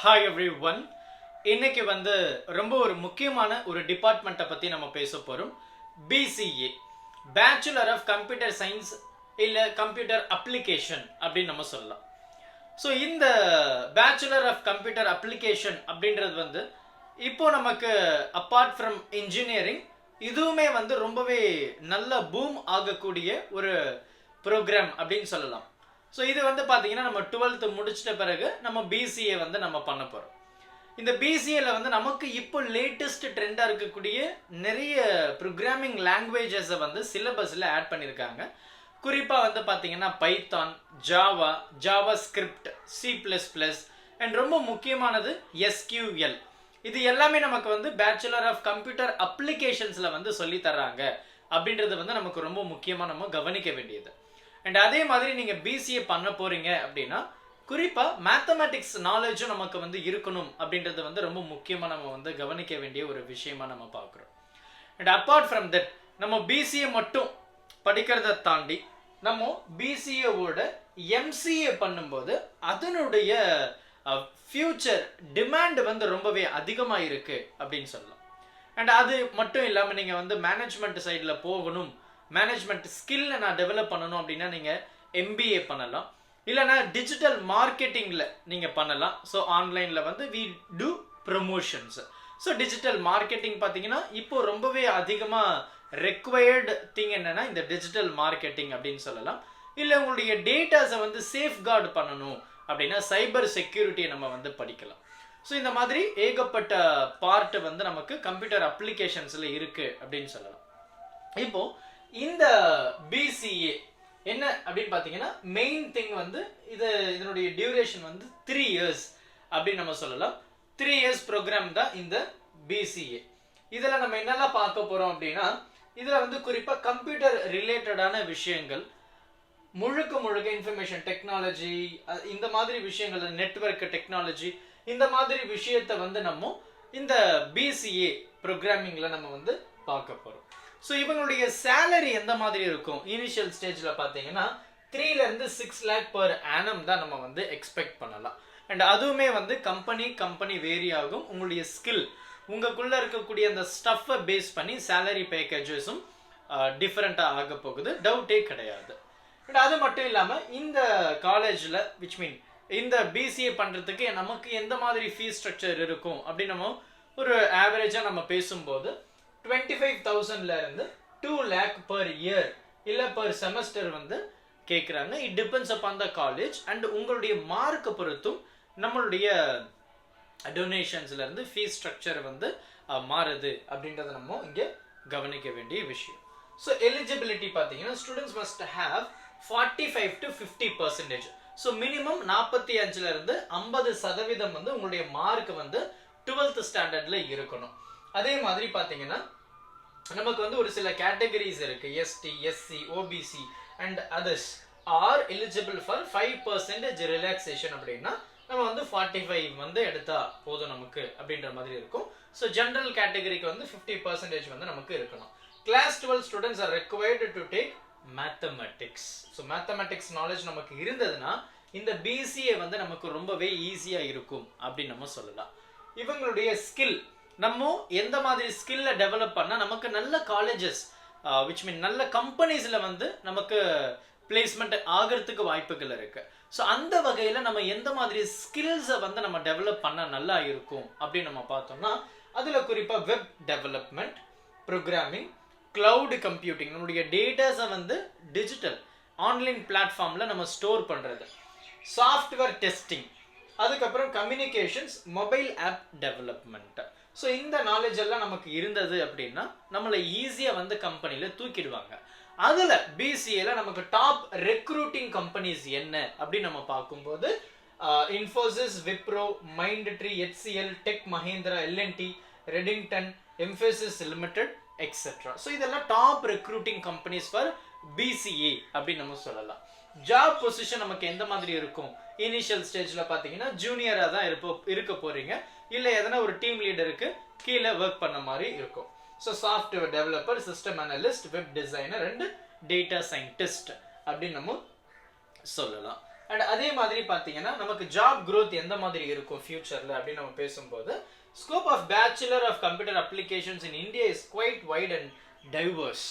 Hi every one. இன்னைக்கு ரொம்ப ஒரு முக்கியமான ஒரு டிபார்ட்மெண்ட்டை பற்றி நம்ம பேச போகிறோம். BCA, bachelor of computer science இல்லை கம்ப்யூட்டர் அப்ளிகேஷன் அப்படின்னு நம்ம சொல்லலாம். ஸோ இந்த பேச்சுலர் ஆஃப் கம்ப்யூட்டர் அப்ளிகேஷன் அப்படின்றது இப்போ நமக்கு அப்பார்ட் ஃப்ரம் இன்ஜினியரிங் இதுவுமே ரொம்பவே நல்ல பூம் ஆகக்கூடிய ஒரு ப்ரோக்ராம் அப்படின்னு சொல்லலாம். ஸோ இது பார்த்தீங்கன்னா நம்ம 12th முடிச்சிட்ட பிறகு நம்ம பிசிஏ நம்ம பண்ண போகிறோம். இந்த பிசிஏல நமக்கு இப்போ லேட்டஸ்ட் ட்ரெண்டாக இருக்கக்கூடிய நிறைய ப்ரோக்ராமிங் லாங்குவேஜஸை சிலபஸில் ஆட் பண்ணியிருக்காங்க. குறிப்பாக பார்த்தீங்கன்னா Python, Java, Java script, C++ and ரொம்ப முக்கியமானது SQL. இது எல்லாமே நமக்கு பேச்சுலர் ஆஃப் கம்ப்யூட்டர் அப்ளிகேஷன்ஸில் சொல்லி தர்றாங்க அப்படின்றது நமக்கு ரொம்ப முக்கியமாக நம்ம கவனிக்க வேண்டியது. அண்ட் அதே மாதிரி நீங்கள் பிசிஏ பண்ண போகிறீங்க அப்படின்னா குறிப்பாக மேத்தமெட்டிக்ஸ் நாலேஜும் நமக்கு இருக்கணும் அப்படின்றது ரொம்ப முக்கியமாக நம்ம கவனிக்க வேண்டிய ஒரு விஷயமா நம்ம பார்க்குறோம். அண்ட் அப்பார்ட் ஃப்ரம் தட் நம்ம பிசிஏ மட்டும் படிக்கிறத தாண்டி நம்ம பிசிஏவோட எம்சிஏ பண்ணும்போது அதனுடைய ஃபியூச்சர் டிமாண்ட் ரொம்பவே அதிகமாக இருக்குது அப்படின்னு சொல்லலாம். அண்ட் அது மட்டும் இல்லாமல் நீங்கள் மேனேஜ்மெண்ட் சைடில் போகணும், மேனேஜ்மெண்ட் ஸ்கில்லை நான் டெவலப் பண்ணணும் அப்படின்னா நீங்கள் MBA பண்ணலாம், இல்லைனா டிஜிட்டல் மார்க்கெட்டிங்கில் நீங்கள் பண்ணலாம். ஸோ ஆன்லைனில் we do promotions. So digital marketing பார்த்தீங்கன்னா இப்போ ரொம்பவே அதிகமாக ரெக்வயர்டு திங் என்னென்னா இந்த டிஜிட்டல் மார்க்கெட்டிங் அப்படின்னு சொல்லலாம். இல்லை உங்களுடைய டேட்டாஸை சேஃப்கார்டு பண்ணணும் அப்படின்னா சைபர் செக்யூரிட்டியை நம்ம படிக்கலாம். ஸோ இந்த மாதிரி ஏகப்பட்ட பார்ட்டு நமக்கு கம்ப்யூட்டர் அப்ளிகேஷன்ஸில் இருக்குது அப்படின்னு சொல்லலாம். இப்போது இந்த பிசிஏ என்ன அப்படின்னு பார்த்தீங்கன்னா மெயின் திங் இதனுடைய டியூரேஷன் 3 years அப்படின்னு நம்ம சொல்லலாம். 3 years ப்ரோக்ராம் தான் இந்த பிசிஏ. இதில் நம்ம என்னெல்லாம் பார்க்க போகிறோம் அப்படின்னா இதில் குறிப்பாக கம்ப்யூட்டர் ரிலேட்டடான விஷயங்கள் முழுக்க இன்ஃபர்மேஷன் டெக்னாலஜி, இந்த மாதிரி விஷயங்கள், நெட்வொர்க் டெக்னாலஜி, இந்த மாதிரி விஷயத்தை நம்ம இந்த பிசிஏ ப்ரோக்ராமிங்கில் நம்ம பார்க்க போகிறோம். ஸோ இவங்களுடைய சேலரி எந்த மாதிரி இருக்கும்? இனிஷியல் ஸ்டேஜில் பார்த்தீங்கன்னா 3 to 6 lakh per annum தான் நம்ம எக்ஸ்பெக்ட் பண்ணலாம். அண்ட் அதுவுமே கம்பெனி வேரி ஆகும். உங்களுடைய ஸ்கில், உங்களுக்குள்ளே இருக்கக்கூடிய அந்த ஸ்டஃப்பை பேஸ் பண்ணி சேலரி பேக்கேஜஸும் டிஃப்ரெண்ட்டாக ஆக போகுது, டவுட்டே கிடையாது. அண்ட் அது மட்டும் இல்லாமல் இந்த காலேஜில் இந்த பிசிஏ பண்ணுறதுக்கு நமக்கு எந்த மாதிரி ஃபீஸ் ஸ்ட்ரக்சர் இருக்கும் அப்படின்னு நம்ம ஒரு ஆவரேஜாக நம்ம பேசும்போது 25,000 இருந்து 2 lakh per year இல்லை பர் செமஸ்டர் கேட்குறாங்க. It depends upon the college and உங்களுடைய மார்க்கை பொறுத்தும் நம்மளுடைய டொனேஷன்ஸ்லேருந்து ஃபீஸ் ஸ்ட்ரக்சர் மாறுது அப்படின்றத நம்ம இங்கே கவனிக்க வேண்டிய விஷயம். ஸோ எலிஜிபிலிட்டி பார்த்தீங்கன்னா students must have 45 to 50%. So minimum 45 இருந்து 50% உங்களுடைய மார்க் 12th ஸ்டாண்டர்டில் இருக்கணும். அதே மாதிரி பார்த்தீங்கன்னா நமக்கு ஒரு சில கேட்டகரிஸ் இருக்கு. ST, SC, OBC and others are eligible for 5% relaxation அப்படின்னா நம்ம 45 எடுத்தா போதும் நமக்கு அப்படின்ற மாதிரி இருக்கும். ஸோ ஜென்ரல் கேட்டகரிக்கு 50% நமக்கு இருக்கணும். Class 12 students are required to take mathematics. So mathematics knowledge நமக்கு இருந்ததுன்னா இந்த பிசிஏ நமக்கு ரொம்பவே ஈஸியாக இருக்கும் அப்படின்னு நம்ம சொல்லலாம். இவங்களுடைய ஸ்கில், நம்ம எந்த மாதிரி ஸ்கில்லை டெவலப் பண்ணால் நமக்கு நல்ல காலேஜஸ் நல்ல கம்பெனிஸில் நமக்கு பிளேஸ்மெண்ட் ஆகிறதுக்கு வாய்ப்புகள் இருக்குது. ஸோ அந்த வகையில் நம்ம எந்த மாதிரி ஸ்கில்ஸை நம்ம டெவலப் பண்ணால் நல்லா இருக்கும் அப்படின்னு நம்ம பார்த்தோம்னா அதில் குறிப்பாக web development, programming, cloud computing, நம்மளுடைய டேட்டாஸை டிஜிட்டல் ஆன்லைன் பிளாட்ஃபார்மில் நம்ம ஸ்டோர் பண்ணுறது, சாஃப்ட்வேர் டெஸ்டிங், அதுக்கப்புறம் communications, mobile app development. So இந்த நாலேஜ் எல்லாம் நமக்கு இருந்தது அப்படின்னா நம்மளை ஈஸியாக கம்பெனியில் தூக்கிடுவாங்க. அதில் பிசிஏல நமக்கு டாப் ரெக்ரூட்டிங் கம்பெனிஸ் என்ன அப்படின்னு நம்ம பார்க்கும்போது Infosys, Wipro, Mindtree, HCL, Tech Mahindra, L&T, Redington, Mphasis limited etcetera. So இதெல்லாம் top recruiting companies for BCA அப்படின்னு நம்ம சொல்லலாம். ஜாப் பொசிஷன் நமக்கு எந்த மாதிரி இருக்கும்? இனிஷியல் ஸ்டேஜில் பார்த்தீங்கன்னா ஜூனியராக தான் இருக்க போகிறீங்க, இல்லை எதனா ஒரு டீம் லீடருக்கு கீழே ஒர்க் பண்ண மாதிரி இருக்கும். So software developer, system analyst, web designer and data scientist அப்படின்னு நம்ம சொல்லலாம். அண்ட் அதே மாதிரி பார்த்தீங்கன்னா நமக்கு ஜாப் growth எந்த மாதிரி இருக்கும் ஃபியூச்சரில் அப்படின்னு நம்ம பேசும்போது scope of Bachelor of Computer Applications in India is quite wide and diverse.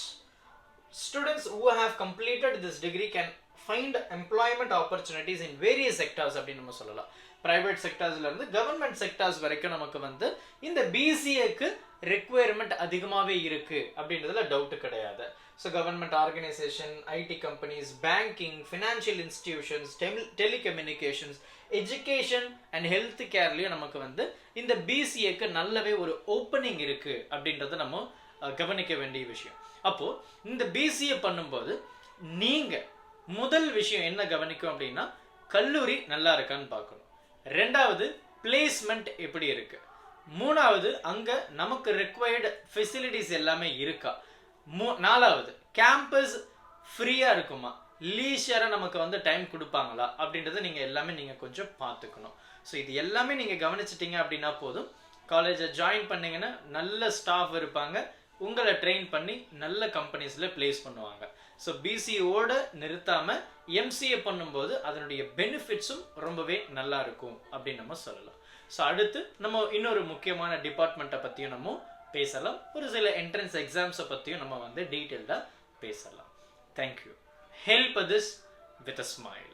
Students who have completed this degree can find employment opportunities in various sectors அப்படின்னு நம்ம சொல்லலாம். பிரைவேட் செக்டார்ஸ்ல இருந்து கவர்மெண்ட் செக்டார்ஸ் வரைக்கும் நமக்கு வந்து இந்த பிசிஏக்கு ரெக்குயர்மெண்ட் அதிகமாகவே இருக்கு அப்படின்றதுல டவுட் கிடையாது. So government organisation, IT companies, banking, financial institutions, telecommunications, education and health கேர்லயும் நமக்கு வந்து இந்த பிசிஏக்கு நல்லாவே ஒரு ஓப்பனிங் இருக்கு அப்படின்றத நம்ம கவனிக்க வேண்டிய விஷயம். அப்போ இந்த பிசிஏ பண்ணும்போது நீங்க முதல் விஷயம் என்ன கவனிக்கும் அப்படின்னா கல்லூரி நல்லா இருக்கான்னு பார்க்கணும். ரெண்டாவது பிளேஸ்மெண்ட் எப்படி இருக்கு. மூணாவது அங்க நமக்கு ரெக்வயர்டு ஃபெசிலிட்டிஸ் எல்லாமே இருக்கா. நாலாவது கேம்பஸ் ஃப்ரீயா இருக்குமா, லீஷரா நமக்கு வந்து டைம் கொடுப்பாங்களா அப்படின்றத நீங்க எல்லாமே நீங்க கொஞ்சம் பார்த்துக்கணும். ஸோ இது எல்லாமே நீங்க கவனிச்சிட்டீங்க அப்படின்னா போதும். காலேஜை ஜாயின் பண்ணீங்கன்னா நல்ல ஸ்டாஃப் இருப்பாங்க, உங்களை ட்ரெயின் பண்ணி நல்ல கம்பெனிஸ்ல பிளேஸ் பண்ணுவாங்க. ஸோ பிசிஓட நிறுத்தாம எம்சிஏ பண்ணும்போது அதனுடைய பெனிஃபிட்ஸும் ரொம்பவே நல்லா இருக்கும் அப்படின்னு நம்ம சொல்லலாம். ஸோ அடுத்து நம்ம இன்னொரு முக்கியமான டிபார்ட்மெண்ட்டை பற்றியும் நம்ம பேசலாம். ஒரு சில என்ட்ரன்ஸ் எக்ஸாம்ஸை பற்றியும் நம்ம வந்து டீட்டெயில்டாக பேசலாம். Thank you. Help this with a smile.